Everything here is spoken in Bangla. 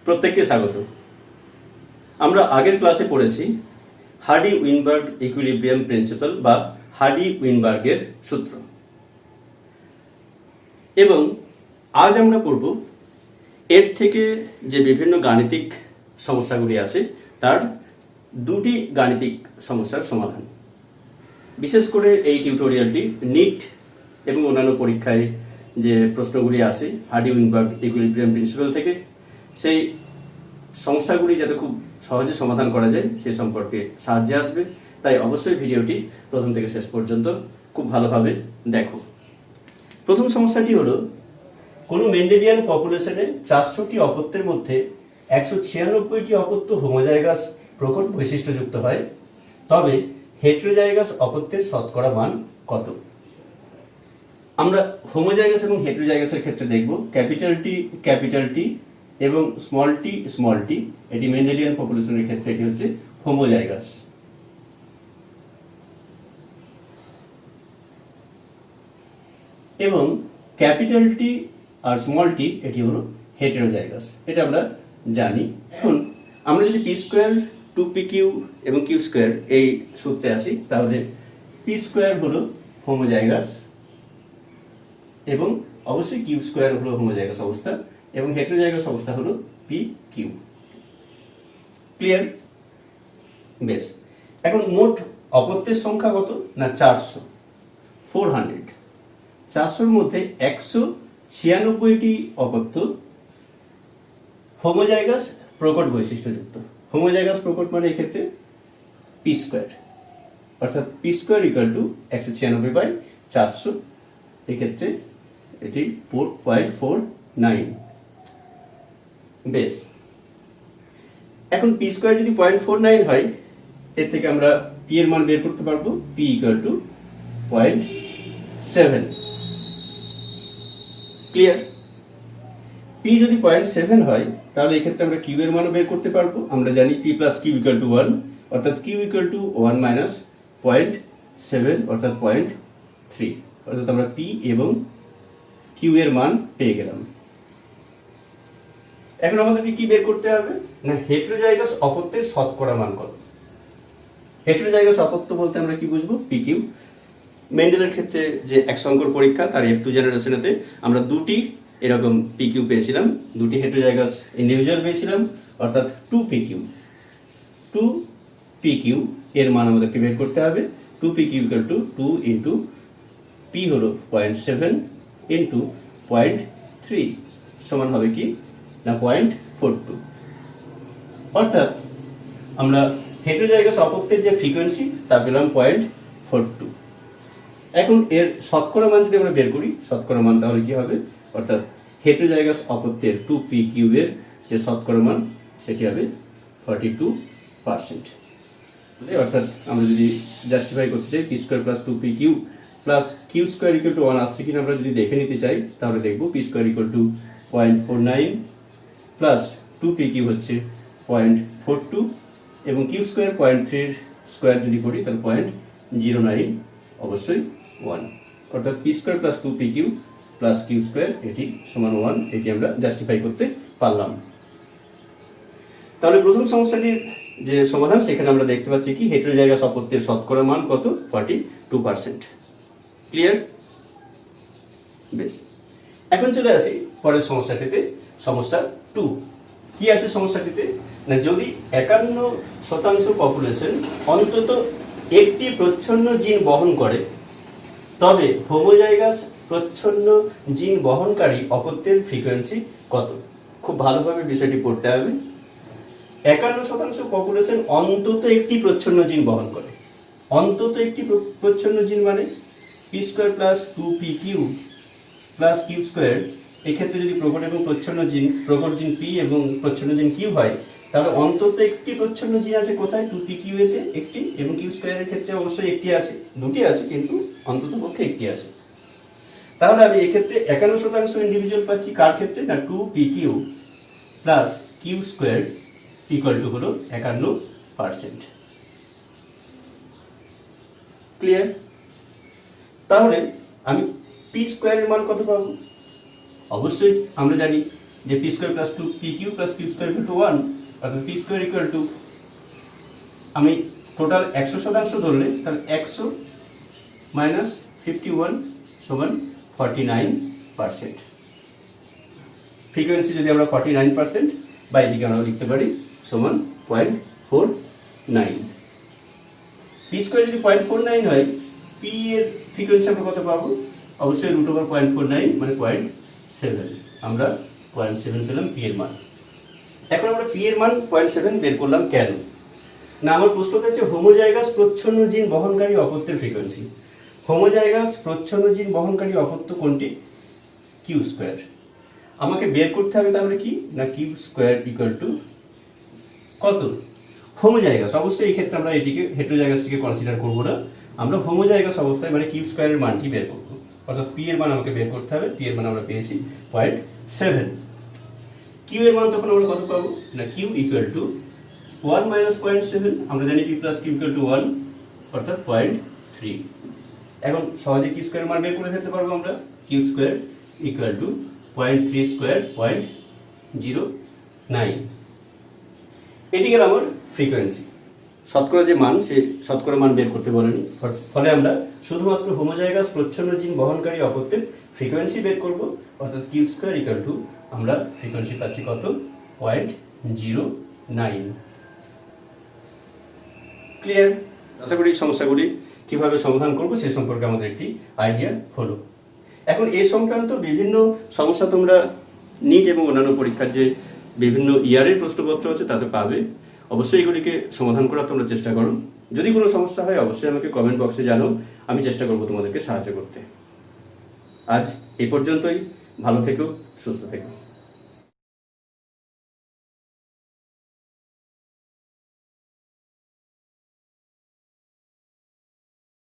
প্রত্যেককে স্বাগত। আমরা আগের ক্লাসে পড়েছি হার্ডি-উইনবার্গ ইকুইলিব্রিয়াম প্রিন্সিপাল বা হার্ডি-উইনবার্গের সূত্র, এবং আজ আমরা পড়ব এর থেকে যে বিভিন্ন গাণিতিক সমস্যাগুলি আছে তার দুটি গাণিতিক সমস্যার সমাধান। বিশেষ করে এই টিউটোরিয়ালটি নিট এবং অন্যান্য পরীক্ষায় যে প্রশ্নগুলি আসে হার্ডি-উইনবার্গ ইকুইলিব্রিয়াম প্রিন্সিপাল থেকে, সেই সমস্যাগুলি যাতে খুব সহজে সমাধান করা যায় সে সম্পর্কে সাহায্যে আসবে। তাই অবশ্যই ভিডিওটি প্রথম থেকে শেষ পর্যন্ত খুব ভালোভাবে দেখো। প্রথম সমস্যাটি হলো, কোনো মেন্ডেলিয়ান পপুলেশনে 400টি অপত্যের মধ্যে 196টি অপত্য হোমোজাইগাস প্রকট বৈশিষ্ট্যযুক্ত হয়, তবে হেটেরোজাইগাস অপত্যের শতকরা মান কত? আমরা হোমোজাইগাস এবং হেটেরোজাইগাসের ক্ষেত্রে দেখব ক্যাপিটাল টি এবং স্মল টি, এটি মেন্ডেলিয়ান পপুলেশনের ক্ষেত্রে এটি হচ্ছে হোমোজাইগাস। এবং ক্যাপিটাল টি আর স্মল টি এটি হলো হেটেরোজাইগাস, এটা আমরা জানি। এখন আমরা যদি পি স্কোয়ার, 2pq এবং কিউ স্কোয়ার এই সূত্রে আসি, তাহলে পি স্কোয়ার হলো হোমোজাইগাস এবং অবশ্যই কিউ স্কোয়ার হলো হোমোজাইগাস অবস্থা, এবং হেটেরোজাইগাস অবস্থা হলো পি কিউ। ক্লিয়ার? বেশ, এখন মোট অপত্যের সংখ্যা কত না 400। 400-র মধ্যে 196টি অপত্য হোমোজাইগাস প্রকট বৈশিষ্ট্যযুক্ত। হোমোজাইগাস প্রকট মানে এক্ষেত্রে পি স্কোয়ার, অর্থাৎ পি স্কোয়ার ইকুয়াল টু 196/400, এক্ষেত্রে এটি 4.49। বেশ, এখন পি স্কোয়ার যদি 0.49 হয়, এর থেকে আমরা পি এর মান বের করতে পারবো, P equal to 0.7। Clear? P যদি 0.7 হয়, তাহলে এক্ষেত্রে আমরা কিউ এর মানও বের করতে পারবো। আমরা জানি P plus Q equal to 1, অর্থাৎ কিউ ইকুয়াল টু 1 মাইনাস 0.7 অর্থাৎ 0.3, অর্থাৎ আমরা পি এবং কিউ এর মান পেয়ে গেলাম। এখন আমাদেরকে কি বের করতে হবে না হেটেরোজাইগাস অপত্যের শতকরা মান কত। হেটেরোজাইগাস অপত্য বলতে আমরা কি বুঝবো? P Q. মেন্ডেলের ক্ষেত্রে যে 1 সংকর পরীক্ষা তার F2 জেনারেশনেতে আমরা দুটি এরকম পি কিউ পেয়েছিলাম, দুটি হেটেরোজাইগাস ইন্ডিভিজুয়াল পেয়েছিলাম, অর্থাৎ 2pq এর মান আমাদেরকে বের করতে হবে। 2pq equal to 2 into P হলো 0.7 ইন্টু 0.3 সমান হবে কি না 0.42, অর্থাৎ আমরা হেটেরোজাইগাস অপত্যের যে ফ্রিকোয়েন্সি তা পেলাম 0.42। এখন এর শতকরা মান যদি আমরা বের করি, শতকরা মান তাহলে কি হবে, অর্থাৎ হেটেরোজাইগাস অপত্যের 2pq এর যে শতকরা মান সেটি হবে 42%। অর্থাৎ আমরা যদি জাস্টিফাই করতে চাই P square plus 2pq plus Q square equal to 1 আসছে কিনা আমরা যদি দেখে নিতে চাই, তাহলে দেখবো P square equal two 0.49 plus 2pq হচ্ছে 0.42 এবং কিউ স্কোয়ার 0.3 স্কোয়ার যদি করি তাহলে 0.09, অবশ্যই 1, অর্থাৎ P square plus 2pq plus Q square এটি সমান 1, এটি আমরা জাস্টিফাই করতে পারলাম। তাহলে প্রথম সমস্যাটির যে সমাধান, সেখানে আমরা দেখতে পাচ্ছি কি হেটেরোজাইগাস অপত্যের শতকরা মান কত, 42%। ক্লিয়ার? বেশ, এখন চলে আসি পরের সমস্যাটিতে। সমস্যা 2 কি আছে সমস্যাটিতে না, যদি 51% পপুলেশন অন্তত একটি প্রচ্ছন্ন জিন বহন করে, তবে হোমোজাইগাস প্রচ্ছন্ন জিন বহনকারী অপত্যের ফ্রিকোয়েন্সি কত? খুব ভালোভাবে বিষয়টি পড়তে হবে। 51% পপুলেশন অন্তত একটি প্রচ্ছন্ন জিন বহন করে। অন্তত একটি প্রচ্ছন্ন জিন মানে P square plus 2pq plus Q square, এক্ষেত্রে যদি প্রকট এবং প্রচ্ছন্ন জিন, প্রকট জিন পি এবং প্রচ্ছন্ন জিন কিউ হয়, তাহলে অন্তত একটি প্রচ্ছন্ন জিন আছে কোথায়, 2pq এতে একটি, এবং কিউ স্কোয়ারের ক্ষেত্রে অবশ্যই একটি আছে, দুটি আছে কিন্তু অন্তত পক্ষে একটি আছে। তাহলে আমি এক্ষেত্রে 51% ইন্ডিভিজুয়াল পাচ্ছি কার ক্ষেত্রে না 2pq plus Q square equal to হলো 51%। ক্লিয়ার? তাহলে আমি পি স্কোয়ারের মান কত পাবো? অবশ্যই আমরা জানি যে p square plus two p q plus Q square equal to 1, অর্থাৎ পি স্কোয়ার ইকুয়াল টু, আমি টোটাল 100% ধরলে তাহলে 100 মাইনাস 51 সমান 49%। ফ্রিকোয়েন্সি যদি আমরা 49% বা এদিকে আমরা লিখতে পারি সমান 0.49। পি স্কোয়ার যদি 0.49 হয়, পি এর ফ্রিকোয়েন্সি আমরা কত পাবো? অবশ্যই রুট ওভার 0.49 মানে 0.7, আমরা 0.7 পেলাম পি এর মান। এখন আমরা পি এর মান 0.7 বের করলাম কেন? না, আমার প্রশ্নটা হচ্ছে হোমোজাইগাস প্রচ্ছন্ন জিন বহনকারী অপত্যের ফ্রিকোয়েন্সি। হোমোজাইগাস প্রচ্ছন্ন জিন বহনকারী অপত্য কোনটি? Q square. আমাকে বের করতে হবে তাহলে কি না, কিউ স্কোয়ার ইকুয়াল টু কত? হোমোজাইগাস। অবশ্যই এই ক্ষেত্রে আমরা এটিকে হেটেরোজাইগাসটিকে কনসিডার করবো না, আমরা হোমোজাইগাস অবস্থায় মানে কিউ স্কোয়ারের মানটি বের করবো, অর্থাৎ পি এর মান আমাকে বের করতে হবে। পি এর মান আমরা পেয়েছি 0.7। কিউ এর মান তখন আমরা কত পাবো না, কিউ ইকুয়াল টু 1 মাইনাস 0.7, আমরা জানি P plus Q equal to 1, অর্থাৎ 0.3। এখন সহজে কিউ স্কোয়ারের মান বের করে ফেলতে পারবো আমরা। Q square equal to 0.3 square 0.09। এটি গেল আমার ফ্রিকোয়েন্সি। শতকরা যে মান, সে শতকরা মান বের করতে বলেনি, ফলে আমরা শুধুমাত্র হোমোজাইগাস প্রচ্ছন্ন জিন বহনকারী অপত্যের ফ্রিকোয়েন্সি বের করব, অর্থাৎ কিউ স্কোয়ার ইকুয়াল টু আমরা ফ্রিকোয়েন্সি পাচ্ছি কত? 0.09। ক্লিয়ার? আশা করি সমস্যাগুলি কিভাবে সমাধান করব সে সম্পর্কে আমাদের একটি আইডিয়া হলো। এখন এ সংক্রান্ত বিভিন্ন সমস্যা তোমরা নিট এবং অন্যান্য পরীক্ষার যে বিভিন্ন ইয়ারের প্রশ্নপত্র আছে তাতে পাবে। অবশ্যই এগুলিকে সমাধান করার তোমরা চেষ্টা করো। যদি কোনো সমস্যা হয় অবশ্যই আমাকে কমেন্ট বক্সে জানাও, আমি চেষ্টা করব তোমাদেরকে সাহায্য করতে। আজ এই পর্যন্তই। ভালো থেকো, সুস্থ থেকো।